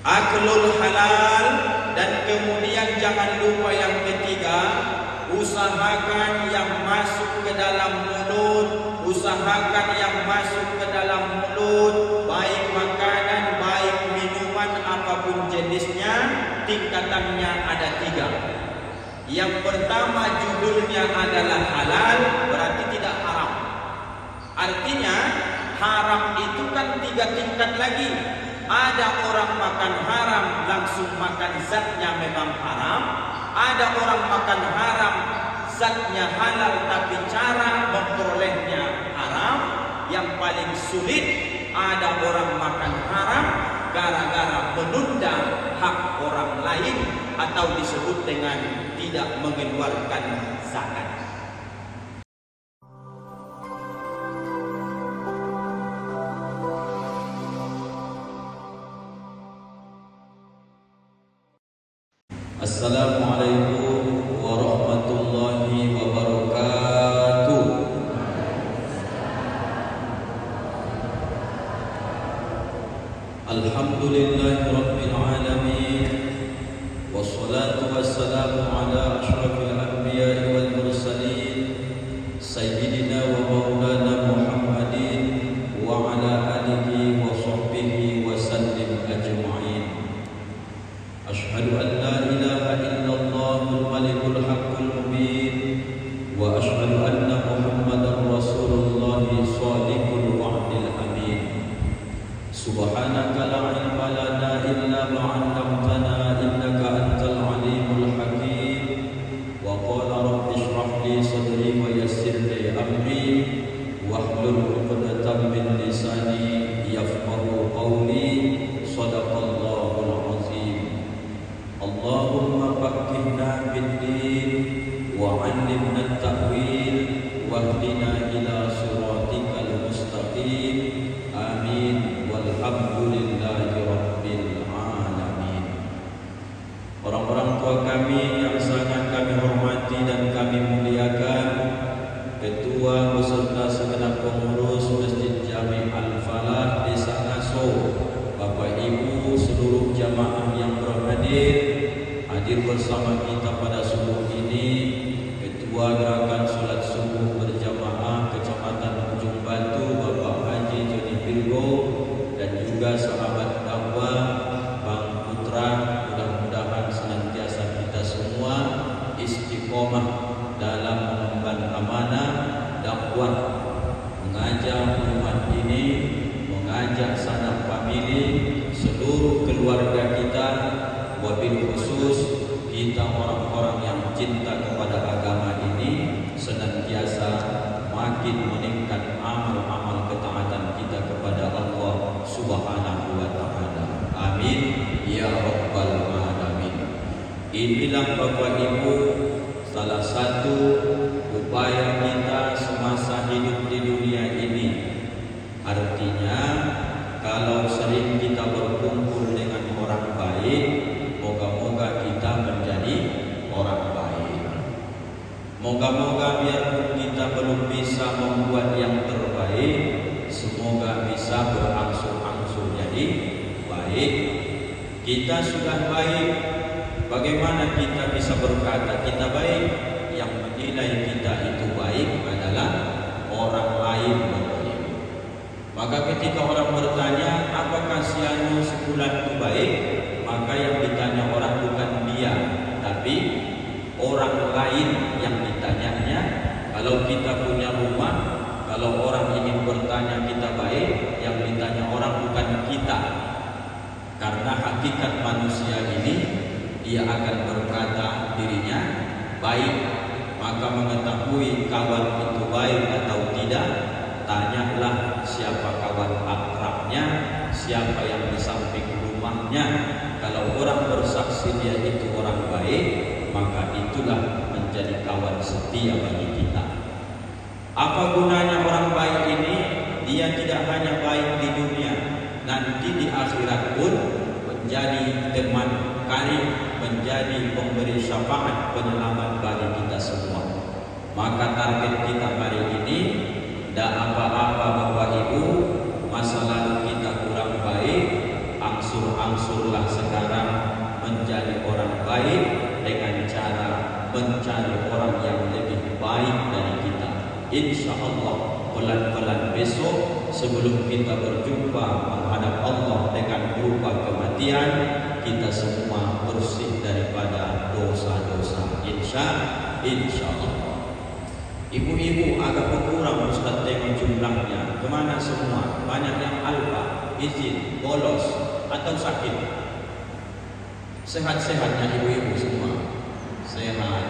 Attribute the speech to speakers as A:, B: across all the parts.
A: aklul halal, dan kemudian jangan lupa yang ketiga, usahakan yang masuk ke dalam mulut, usahakan yang masuk ke dalam mulut, baik makanan, baik minuman, apapun jenisnya, tingkatannya ada 3. Yang pertama judulnya adalah halal, berarti tidak haram. Artinya haram itu kan 3 tingkat lagi. Ada orang makan haram langsung makan zatnya memang haram. Ada orang makan haram zatnya halal tapi cara memperolehnya haram. Yang paling sulit, ada orang makan haram gara-gara menunda hak orang lain atau disebut dengan tidak mengeluarkan zakat. Assalamualaikum warahmatullahi wabarakatuh. Alhamdulillahi rabbil alamin, wassalatu wassalamu ala ashrafil anbiya'i wal mursalin, sayyidina wa maulana Muhammadin wa ala alihi wa sahbihi wa sallim ajma'in. Ashhadu an la ilaha illallahul malikul haqqul mubin wa ashhadu anna Muhammadar Rasulullah shadiqul wa'dil amin. Subhanaka la ilma lana illa ma 'allamtana innaka antal alimul hakim. Wa qala rabbi shrah li sadri wa yassir li amri wahlul 'uqdatam min lisani yafqahu qawli. Shadaqallahul azim. Allahumma faqqihna fid-din wa 'allimna at-ta'wil wahdina ila siratikal mustaqim. Amin. Walhamdulillahi rabbil alamin. Orang-orang tua kami yang sangat kami hormati dan kami muliakan, Ketua beserta segenap pengurus Masjid Jami' Al-Falah Desa Ngaso, Bapak Ibu seluruh jamaah yang berhadir, hadir bersama kita pada subuh ini, Ketua Gerakan Salat Subuh Berjamaah Kecamatan Ujung Batu Bapak Haji Joni Virgo, dan juga sahabat dakwah Bang Putra, mudah-mudahan senantiasa kita semua istiqomah dalam mengemban amanah dakwah, mengajak umat ini, mengajak sanak famili, seluruh keluarga kita, wabil khusus kita orang-orang yang cinta kepada agama ini, senantiasa makin meningkat amal-amal ketaatan kita kepada Allah Subhanahu wa ta'ala. Amin ya rabbal alamin. Inilah Bapak Ibu salah satu upaya kita semasa hidup di dunia ini. Artinya kalau sering kita berkumpul dengan orang baik, moga-moga kita menjadi orang baik. Moga-moga biarpun kita belum bisa membuat yang terbaik, semoga bisa berangsur-angsur jadi baik. Kita sudah baik, bagaimana kita bisa berkata kita baik? Yang menilai kita itu baik adalah orang lain. Maka ketika orang bertanya, apakah si anu sebulan itu baik? Maka yang ditanya orang bukan dia, tapi orang lain yang ditanyanya. Kalau kita punya rumah, kalau orang ingin bertanya kita baik, yang ditanya orang bukan kita. Karena hakikat manusia ini, dia akan berkata dirinya baik. Maka mengetahui kawan itu baik atau tidak, tanyalah siapa kawan akrabnya, siapa yang di samping rumahnya. Kalau orang bersaksi dia itu orang baik, maka itulah menjadi kawan setia bagi kita. Apa gunanya orang baik ini? Dia tidak hanya baik di dunia, nanti di akhirat pun menjadi teman karib, menjadi pemberi syafaat penyelamat bagi kita semua. Maka target kita hari ini, tidak apa-apa Bapak Ibu, masa lalu kita kurang baik, angsur angsur-angsurlah sekarang menjadi orang baik dengan cara mencari orang yang lebih baik dari kita. Insya Allah pelan-pelan besok sebelum kita berjumpa menghadap Allah dengan berupa kematian, kita semua bersih daripada dosa-dosa. Insya Allah. Ibu-ibu agak berkurang Ustaz tengok jumlahnya. Kemana semua? Banyak yang alfa, izin, bolos atau sakit. Sehat-sehatnya ibu-ibu semua. Sehat.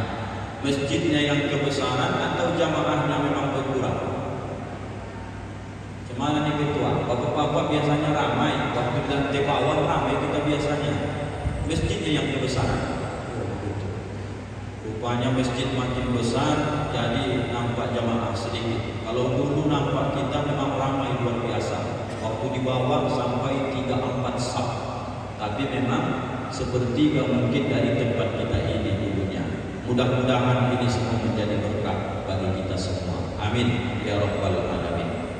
A: Masjidnya yang kebesaran atau jamaahnya memang berkurang? Cemana nih ketua? Bapak-bapak biasanya ramai. Waktu di lantai bawah ramai kita biasanya. Masjidnya yang kebesaran. Rupanya masjid makin besar, jadi nampak jamaah sedikit. Kalau dulu nampak kita memang ramai luar biasa. Waktu di bawah sampai 3-4 saf. Tapi memang sepertiga mungkin dari tempat kita ini dulunya. Mudah-mudahan ini semua menjadi berkah bagi kita semua. Amin ya rabbal alamin.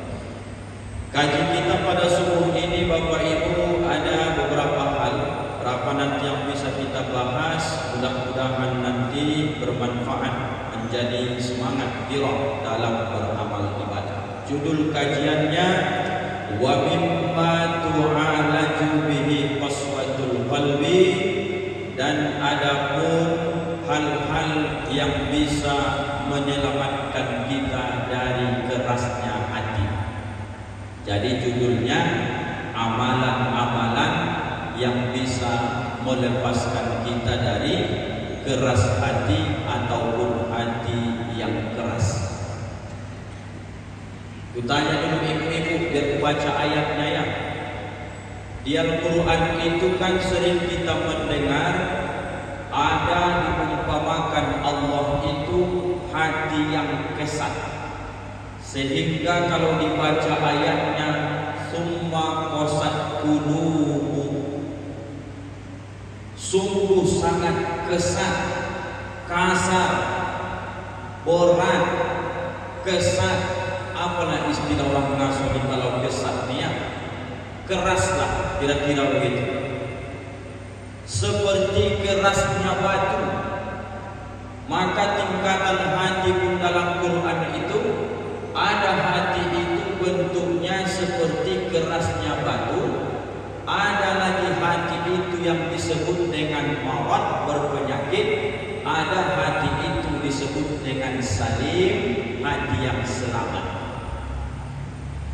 A: Kaji kita pada subuh ini Bapak Ibu ada beberapa hal. Berapa nanti yang bisa kita bahas, mudah-mudahan nanti bermanfaat, menjadi semangat dirah dalam beramal ibadah. Judul kajiannya wa mimma tu'alaju bihi qaswatul qalbi, dan adapun hal-hal yang bisa menyelamatkan kita dari kerasnya hati. Jadi judulnya amalan-amalan yang bisa melepaskan kita dari keras hati ataupun hati yang keras. Kutanya dulu ibu-ibu biar baca ayatnya ya. Di Al-Quran itu kan sering kita mendengar ada diumpamakan Allah itu hati yang kesat, sehingga kalau dibaca ayatnya summa qasat qulubuhum, sungguh sangat kesat, kasar, berat, kesat. Apalah istilah orang Nasrani kalau kesat dia? Keraslah, kira-kira begitu. Seperti kerasnya batu. Maka tingkatan hati pun dalam Quran itu ada hati itu bentuknya seperti kerasnya batu. Ada lagi hati itu yang disebut dengan marad, berpenyakit. Ada hati itu disebut dengan salim, hati yang selamat.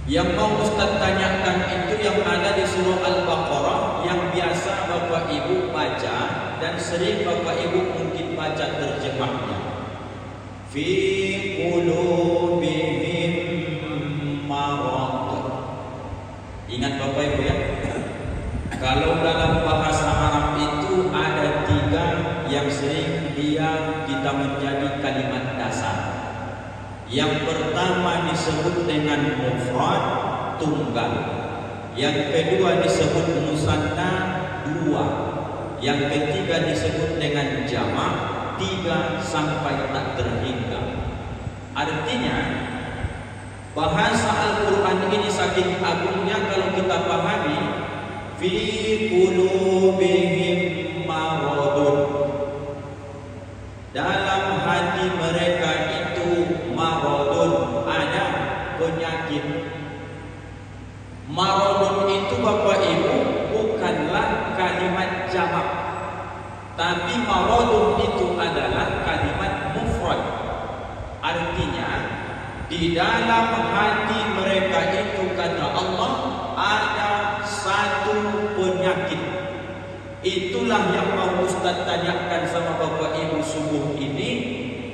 A: Yang mau Ustaz tanyakan itu yang ada di surah Al-Baqarah, yang biasa Bapak Ibu baca dan sering Bapak Ibu mungkin baca terjemahnya. Fi qulubihim marad. Ingat Bapak Ibu ya. Kalau dalam bahasa Arab itu ada 3 yang sering kita menjadi kalimat dasar. Yang pertama disebut dengan mufrad, tunggal. Yang kedua disebut musanna, 2. Yang ketiga disebut dengan jamak, 3 sampai tak terhingga. Artinya bahasa Al-Quran ini saking agungnya kalau kita pahami. Fi qulubihim maradun, dalam hati mereka itu maradun, ada penyakit. Maradun itu Bapak Ibu bukanlah kalimat jamak, tapi maradun itu adalah kalimat mufrad. Artinya di dalam hati mereka itu kata Allah ada satu penyakit. Itulah yang mau Ustaz tanyakan sama Bapak Ibu subuh ini.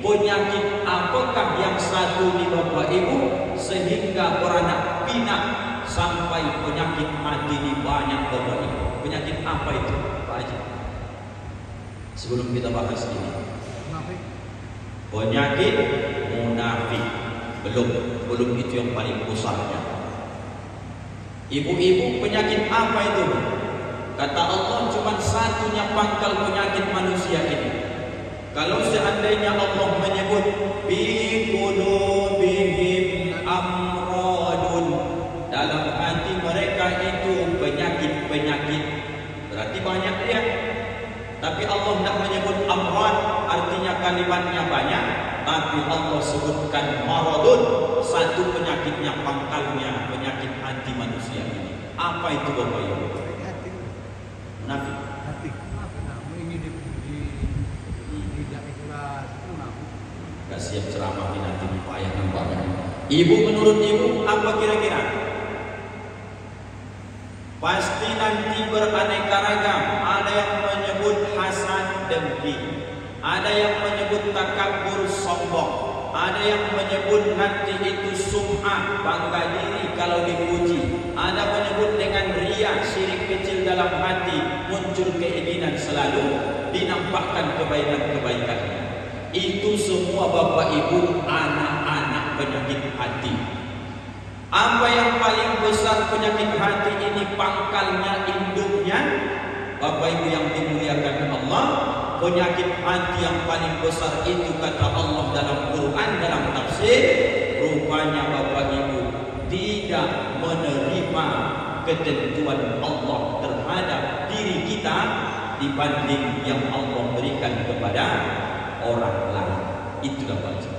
A: Penyakit apakah yang satu di Bapak Ibu sehingga beranak pinak sampai penyakit hati ini banyak Bapak Ibu? Penyakit apa itu? Apa aja? Sebelum kita bahas ini. Penyakit munafik. Belum itu yang paling besarnya. Ibu-ibu, penyakit apa itu? Kata Allah cuma satunya pangkal penyakit manusia ini. Kalau seandainya Allah menyebut bi qulubihim amradun, dalam hati mereka itu penyakit-penyakit, Berarti banyak dia. Tapi Allah tidak menyebut amrad, artinya kalimatnya banyak. Tapi Allah sebutkan maradun, satu penyakitnya pangkalnya, penyakit hati manusia ini. Apa itu Bapak Ibu? Munafik.
B: Hati. Ini tidak ikhlas.
A: Gak siap ceramah ini nanti payah nampaknya. Ibu, menurut ibu apa kira-kira? Pasti nanti beraneka ragam. Ada yang menyebut hasad dengki, ada yang menyebut takabur sombong, ada yang menyebut nanti itu sum'ah, bangga diri kalau dipuji, ada menyebut dengan riya, syirik kecil dalam hati, muncul keinginan selalu dinampakkan kebaikan-kebaikannya. Itu semua Bapak Ibu anak-anak penyakit hati. Apa yang paling besar penyakit hati ini, pangkalnya, induknya? Bapak Ibu yang dimuliakan Allah, penyakit hati yang paling besar itu kata Allah dalam Quran, dalam tafsir, rupanya Bapak Ibu tidak menerima ketentuan Allah terhadap diri kita dibanding yang Allah berikan kepada orang lain. Itulah baca.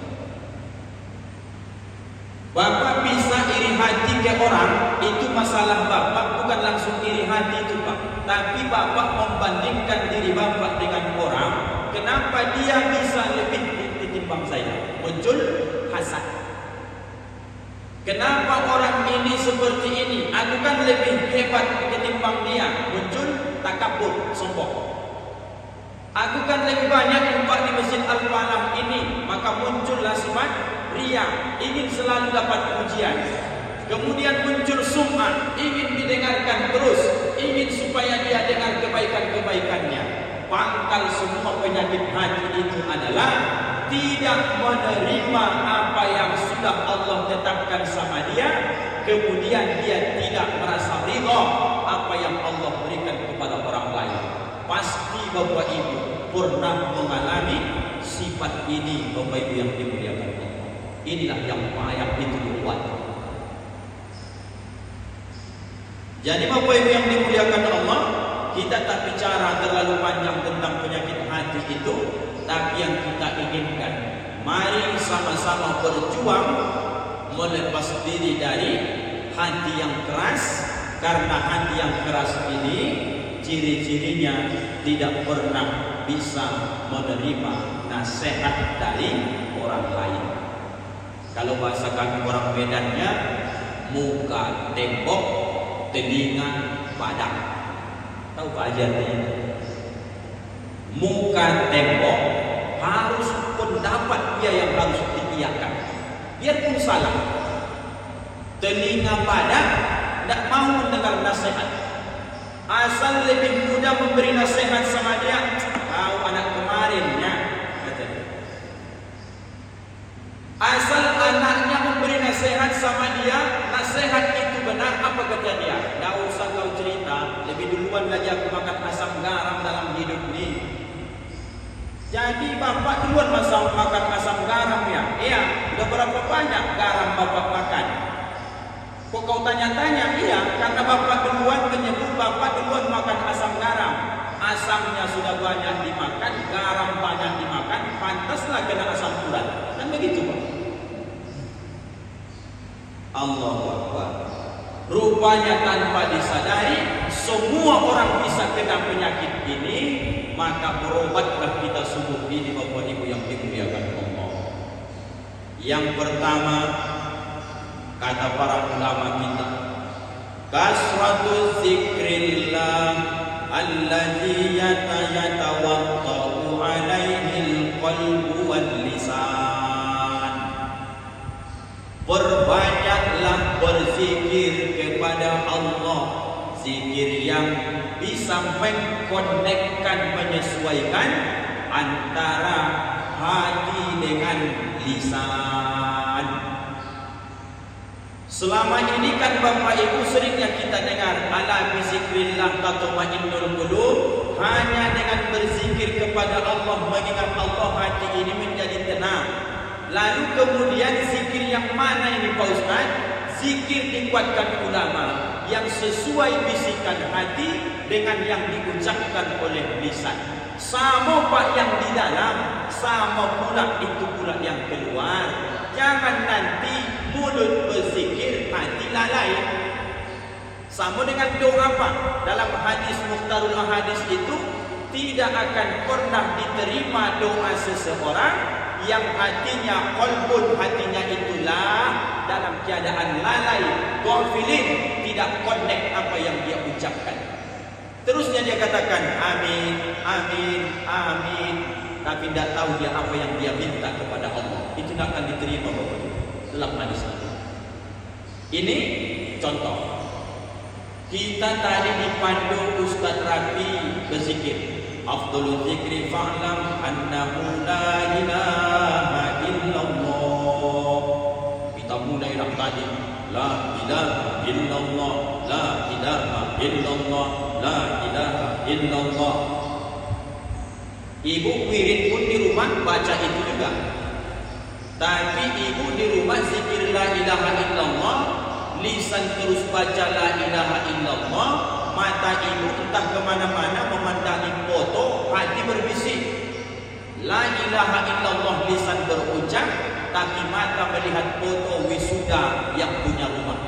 A: Bapak bisa iri hati ke orang, itu masalah Bapak, bukan langsung iri hati itu Pak. Tapi Bapak membandingkan diri Bapak dengan orang, kenapa dia bisa lebih ketimbang saya? Muncul hasad. Kenapa orang ini seperti ini? Aku kan lebih hebat ketimbang dia. Muncul takabur, sombong. Aku kan lebih banyak infak di Masjid Al-Falah ini, maka muncullah sifat riya, ingin selalu dapat pujian. Kemudian muncul sum'ah, ingin didengarkan terus, ingin supaya dia dengar kebaikan-kebaikannya. Pangkal semua penyakit hati itu adalah tidak menerima apa yang sudah Allah tetapkan sama dia, kemudian dia tidak merasa ridha apa yang Allah berikan kepada orang lain. Pasti Bapak Ibu pernah mengalami sifat ini, Bapak Ibu yang dimuliakan Allah. Inilah yang payah itu dibuat. Jadi Bapak Ibu yang dimuliakan Allah, kita tak bicara terlalu panjang tentang penyakit hati itu, tapi yang kita inginkan, mari sama-sama berjuang melepas diri dari hati yang keras, karena hati yang keras ini ciri-cirinya tidak pernah bisa menerima nasihat dari orang lain. Kalau bahasa kami orang Medannya, muka tembok, telinga padang. Tahu Pak ajarnya? Muka tembok harus pendapat dia yang harus diiyakan, biarpun salah. Telinga padang tidak mau mendengar nasihat. Asal lebih mudah memberi nasihat sama dia, tahu anak kemarinnya, kata dia. Asal anaknya memberi nasihat sama dia, nasihat itu benar, apa kata dia? Tidak usah kau cerita, lebih duluan lagi aku makan asam garam dalam hidup ini. Jadi bapak duluan makan asam garam ya? Iya, udah berapa banyak garam bapak makan? Kok kau tanya-tanya? Iya, karena bapak duluan menyebut bapak duluan makan asam garam. Asamnya sudah banyak dimakan, garam banyak dimakan, pantaslah kena asam urat. Kan begitu Pak? Allahu Akbar. Rupanya tanpa disadari, semua orang bisa kena penyakit ini. Maka berobatlah kita subuh ini Bapak Ibu yang dimuliakan Allah. Yang pertama, kata para ulama kita, kasratu zikrillah alladzi yatawatta'u alaihi alqalbu wal lisan. Perbanyaklah berzikir kepada Allah, zikir yang bisa mengkonekkan, menyesuaikan antara hati dengan lisan. Selama ini kan Bapak Ibu seringnya kita dengar, ala bizikrillah tatma'innul qulub, hanya dengan berzikir kepada Allah, mengingat Allah, hati ini menjadi tenang. Lalu kemudian zikir yang mana ini Pak Ustaz? Zikir dikuatkan ulama yang sesuai bisikan hati dengan yang diucapkan oleh lisan. Sama pak yang di dalam, sama pula itu pula yang keluar. Jangan nanti mulut berzikir, hati lalai. Sama dengan doa pak. Dalam hadis Mukhtarul Ahadis itu tidak akan pernah diterima doa seseorang yang hatinya qalbun, hatinya itulah dalam keadaan lalai, ghafilin, tidak connect apa yang dia ucapkan. Terusnya dia katakan amin, amin, amin, tapi tidak tahu dia apa yang dia minta kepada Allah. Itu tidak akan diterima Bapak dalam hadis itu. Ini contoh. Kita tadi dipandu Ustaz Rafi berzikir. Afdalul zikri fa'lam annahu la ilaha illallah. Kita mulai dah tadi la ilaha illallah, la ilaha illallah, la ilaha illallah. Ibu wirid pun di rumah baca itu juga. Tapi ibu di rumah zikir la ilaha illallah, lisan terus baca la ilaha illallah, mata ibu entah kemana-mana memandangi foto, hati berbisik la ilaha illallah, lisan berucap, tapi mata melihat foto wisuda yang punya rumah.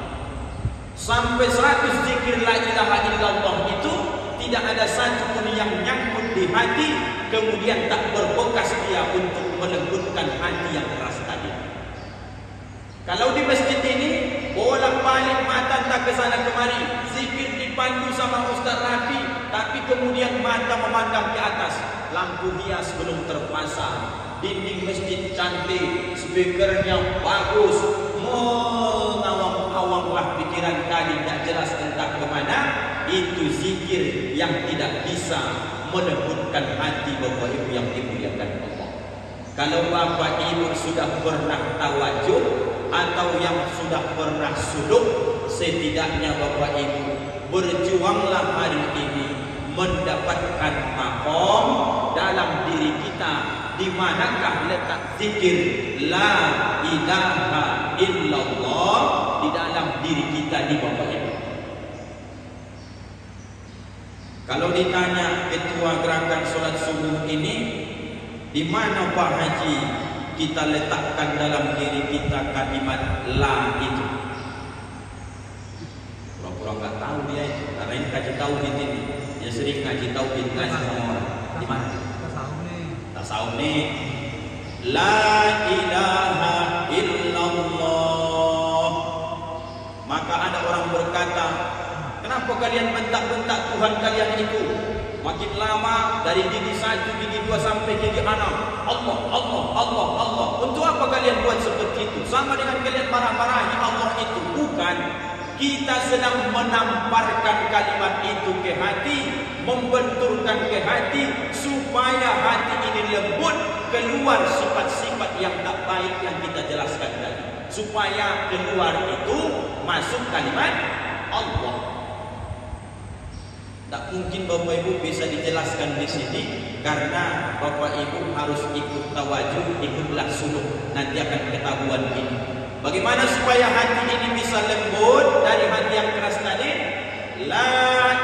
A: Sampai 100 zikir la ilaha illallah itu tidak ada satu pun yang nyangkut di hati, kemudian tak berbekas dia untuk melembutkan hati yang keras tadi. Kalau di masjid ini bolak-balik mata tak ke sana kemari, zikir dipandu sama Ustaz Rafi, tapi kemudian mata memandang ke atas, lampu hias belum terpasang, dinding masjid cantik, speakernya bagus, mengawang-awanglah pikiran tadi tak jelas entah kemana. Itu zikir yang tidak bisa melembutkan hati Bapak Ibu yang dimuliakan Allah. Kalau Bapak Ibu sudah pernah tawajuh atau yang sudah pernah suduk, setidaknya Bapak Ibu berjuanglah hari ini mendapatkan maqam dalam diri kita. Di manakah letak zikir la ilaha illallah di dalam diri kita di Bapak Ibu? Kalau ditanya ketua gerakan solat subuh ini, di mana Pak Haji kita letakkan dalam diri kita kalimat la itu? Pura-pura nggak tahu dia itu, karena ini kaji tauhid ini. Dia sering ngaji tauhid ngaji sama orang. Di mana? Tasawuf nih. La ilaha illallah. Maka ada orang berkata, kenapa kalian bentak-bentak Tuhan kalian itu? Makin lama dari gigi 1, gigi 2 sampai gigi 6. Allah, Allah, Allah, Allah. Untuk apa kalian buat seperti itu? Sama dengan kalian marah-marahi Allah itu. Bukan. Kita sedang menamparkan kalimat itu ke hati, membenturkan ke hati, supaya hati ini lembut, keluar sifat-sifat yang tak baik yang kita jelaskan tadi. Supaya keluar itu masuk kalimat Allah. Tak mungkin Bapak Ibu bisa dijelaskan di sini, karena Bapak Ibu harus ikut tawajuh, ikutlah suluk. Nanti akan ketahuan ini. Bagaimana supaya hati ini bisa lembut dari hati yang keras tadi? La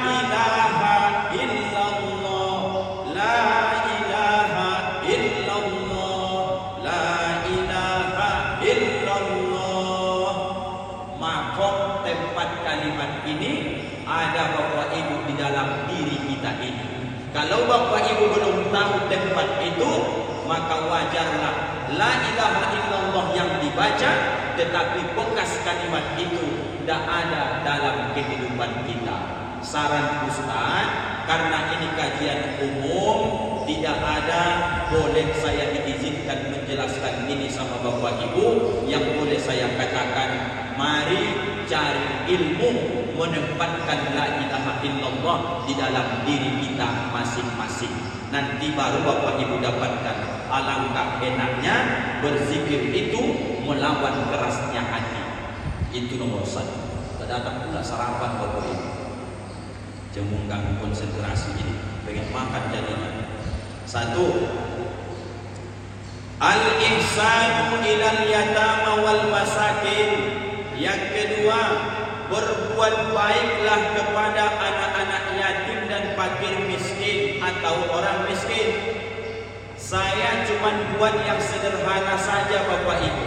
A: ilaha illallah, la ilaha illallah, la ilaha illallah. Maka tempat kalimat ini ada Bapak Ibu di dalam diri kita ini. Kalau Bapak Ibu belum tahu tempat itu, maka wajarlah la ilaha illallah yang dibaca, tetapi bekas kalimat itu tidak ada dalam kehidupan kita. Saran Ustaz, karena ini kajian umum, tidak ada, boleh saya diizinkan menjelaskan ini sama Bapak Ibu. Yang boleh saya katakan, mari cari ilmu, menempatkan la ilaha illallah di dalam diri kita masing-masing. Nanti baru Bapak Ibu dapatkan alangkah enaknya berzikir itu melawan kerasnya hati. Itu nomor 1. Datang pula sarapan Bapak Ibu. Jangan mengganggu konsentrasi ini. Pengen makan jadinya. 1. Al-ihsanu ilal yatama wal masakin. Yang kedua, berbuat baiklah kepada anak-anak yatim dan fakir miskin atau orang miskin. Saya cuma buat yang sederhana saja Bapak Ibu.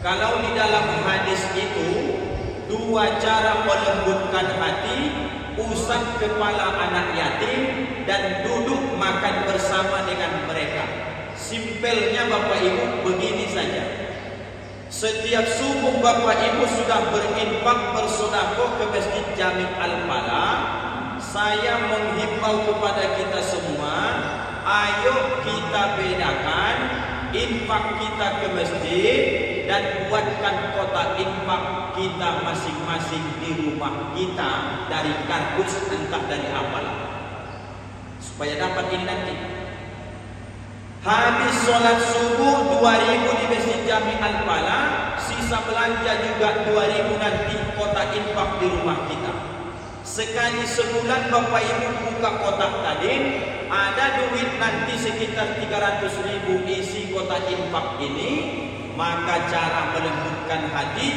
A: Kalau di dalam hadis itu dua cara melembutkan hati, usap kepala anak yatim dan duduk makan bersama dengan mereka. Simpelnya Bapak Ibu begini saja. Setiap subuh Bapak Ibu sudah berinfak bersedekah ke Masjid Jami Al-Falah. Saya menghimbau kepada kita semua, ayo kita bedakan infak kita ke masjid dan buatkan kotak infak kita masing-masing di rumah kita dari kardus entah dari apalah, supaya dapat ini nanti. Habis sholat subuh 2.000 di Masjid Jami Al-Falah, sisa belanja juga 2.000 nanti kotak infak di rumah kita. Sekali sebulan Bapak Ibu buka kotak tadi, ada duit nanti sekitar 300.000 isi kotak infak ini. Maka cara melembutkan hati,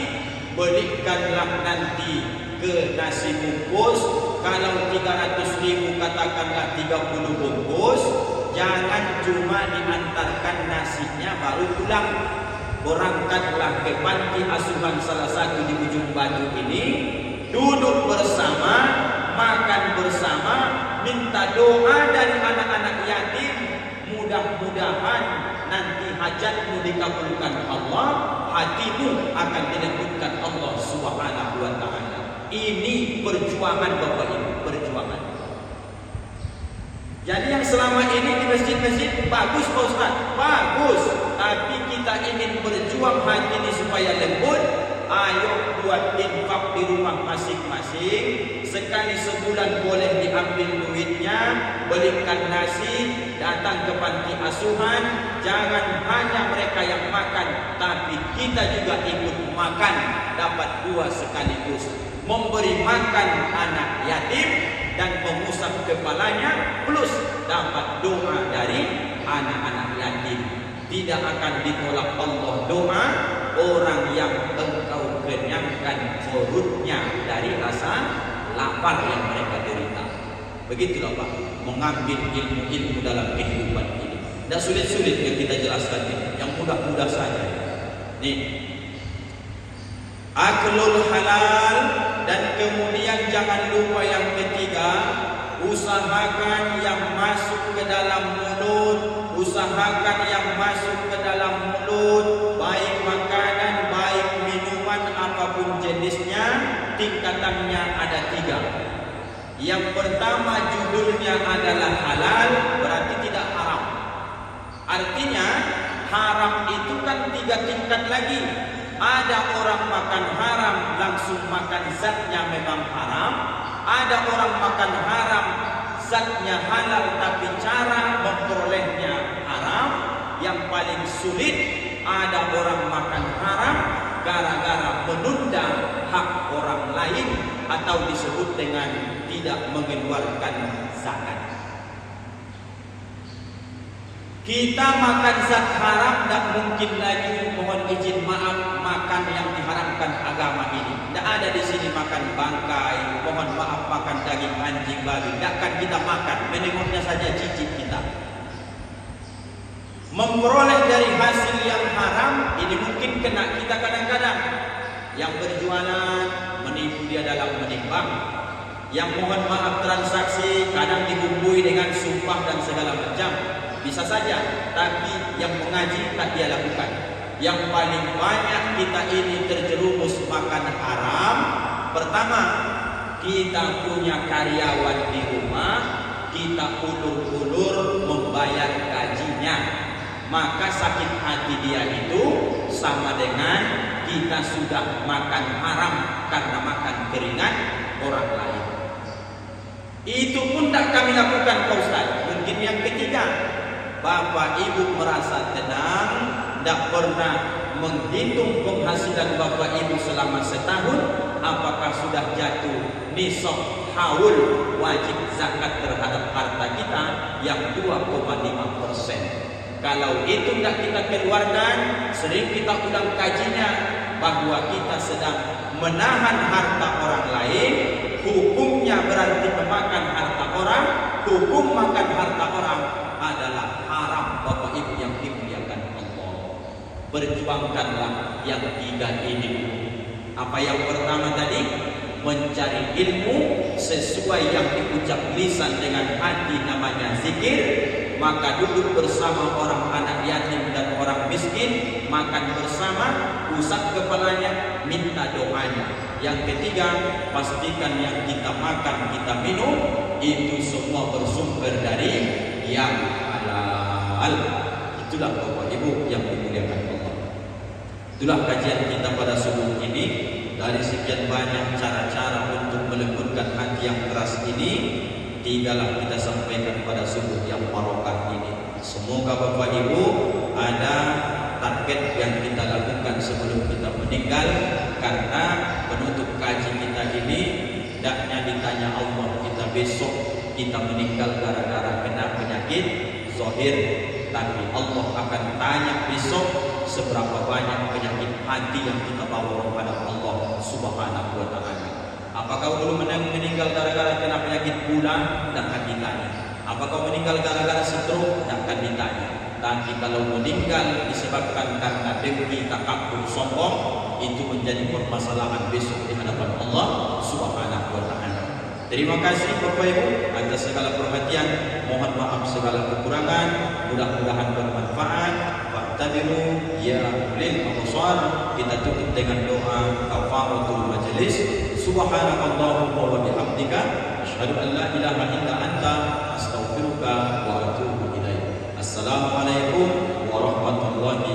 A: belikanlah nanti ke nasi bungkus. Kalau 300.000 katakanlah 30 bungkus. Jangan cuma diantarkan nasinya baru pulang. Berangkatlah ke panti asuhan salah satu di ujung Batu ini, duduk bersama, makan bersama, minta doa dari anak-anak yatim. Mudah-mudahan nanti hajatmu dikabulkan Allah, hatimu akan dilembutkan Allah Subhanahu wa Ta'ala. Ini perjuangan Bapak Ibu, perjuangan. Jadi yang selama ini di masjid-masjid bagus Pak Ustaz, bagus. Tapi kita ingin berjuang hati ini supaya lembut. Ayo buat infak di rumah masing-masing. Sekali sebulan boleh diambil duitnya, belikan nasi, datang ke panti asuhan. Jangan hanya mereka yang makan, tapi kita juga ikut makan, dapat dua sekaligus. Memberi makan anak yatim dan mengusap kepalanya, plus dapat doa dari anak-anak yatim. Tidak akan ditolak Allah doa orang yang engkau kenyangkan perutnya dari rasa lapar yang mereka derita. Begitulah Pak, mengambil ilmu-ilmu dalam kehidupan ini. Tidak sulit-sulit yang kita jelaskan ini, yang mudah-mudah saja. Nih, aklul halal, dan kemudian jangan lupa yang ketiga, usahakan yang masuk ke dalam mulut, usahakan yang masuk ke dalam mulut, baik makanan, baik minuman, apapun jenisnya, tingkatannya ada 3. Yang pertama judulnya adalah halal, berarti tidak haram. Artinya haram itu kan 3 tingkat lagi. Ada orang makan haram langsung makan zatnya memang haram. Ada orang makan haram zatnya halal tapi cara memperolehnya haram. Yang paling sulit, ada orang makan haram gara-gara menunda hak orang lain atau disebut dengan tidak mengeluarkan zakat. Kita makan zat haram, tidak mungkin lagi mohon izin maaf makan yang diharamkan agama ini. Tidak ada di sini makan bangkai, mohon maaf makan daging anjing babi. Tidak akan kita makan, menengoknya saja cicit kita. Memperoleh dari hasil yang haram ini mungkin kena kita kadang-kadang. Yang berjualan menipu dia dalam menimbang. Yang mohon maaf transaksi kadang dibumbui dengan sumpah dan segala macam. Bisa saja, tapi yang mengaji tak dia lakukan. Yang paling banyak kita ini terjerumus makan haram. Pertama, kita punya karyawan di rumah, kita ulur-ulur membayar gajinya. Maka sakit hati dia itu sama dengan kita sudah makan haram karena makan keringat orang lain. Itu pun tak kami lakukan Pak Ustaz. Mungkin yang ketiga, Bapak Ibu merasa tenang, tidak pernah menghitung penghasilan Bapak Ibu selama setahun, apakah sudah jatuh nisab haul wajib zakat terhadap harta kita yang 2,5%. Kalau itu tidak kita keluarkan, sering kita ulang kajinya bahwa kita sedang menahan harta orang lain, hukumnya berarti memakan harta orang orang, hukum makan harta orang adalah haram. Bapak Ibu yang dimuliakan Allah, berjuangkanlah yang 3 ini. Apa yang pertama tadi? Mencari ilmu sesuai yang diucap lisan dengan hati, namanya zikir. Maka duduk bersama orang anak yatim dan orang miskin, makan bersama, usap kepalanya, minta doanya. Yang ketiga, pastikan yang kita makan, kita minum itu semua bersumber dari yang halal. Itulah Bapak Ibu yang dimuliakan Allah. Itulah kajian kita pada subuh ini. Dari sekian banyak cara-cara untuk melembutkan hati yang keras ini, 3 kita sampaikan pada subuh yang barokah ini. Semoga Bapak Ibu ada target yang kita lakukan sebelum kita meninggal, karena penutup kaji kita ini hendaknya ditanya Allah kita besok kita meninggal gara-gara kena penyakit zahir, tapi Allah akan tanya besok seberapa banyak penyakit hati yang kita bawa kepada Allah Subhanahu wa ta'ala. Apakah dulu meninggal gara-gara kena penyakit gula? Tak akan ditanya. Apakah meninggal gara-gara stroke? Tak akan ditanya. Tapi kalau meninggal disebabkan karena dengki, takabur, sombong, itu menjadi permasalahan besok di hadapan Allah Subhanahu wa ta'ala. Terima kasih Bapak Ibu atas segala perhatian. Mohon maaf segala kekurangan. Mudah-mudahan bermanfaat. Fa'tabiru ya ulil absar. Kita tutup dengan doa kafaratul majelis. Subhanakallahumma wa bihamdika asyhadu an la ilaha illa anta astaghfiruka wa atubu ilaik. Assalamualaikum warahmatullahi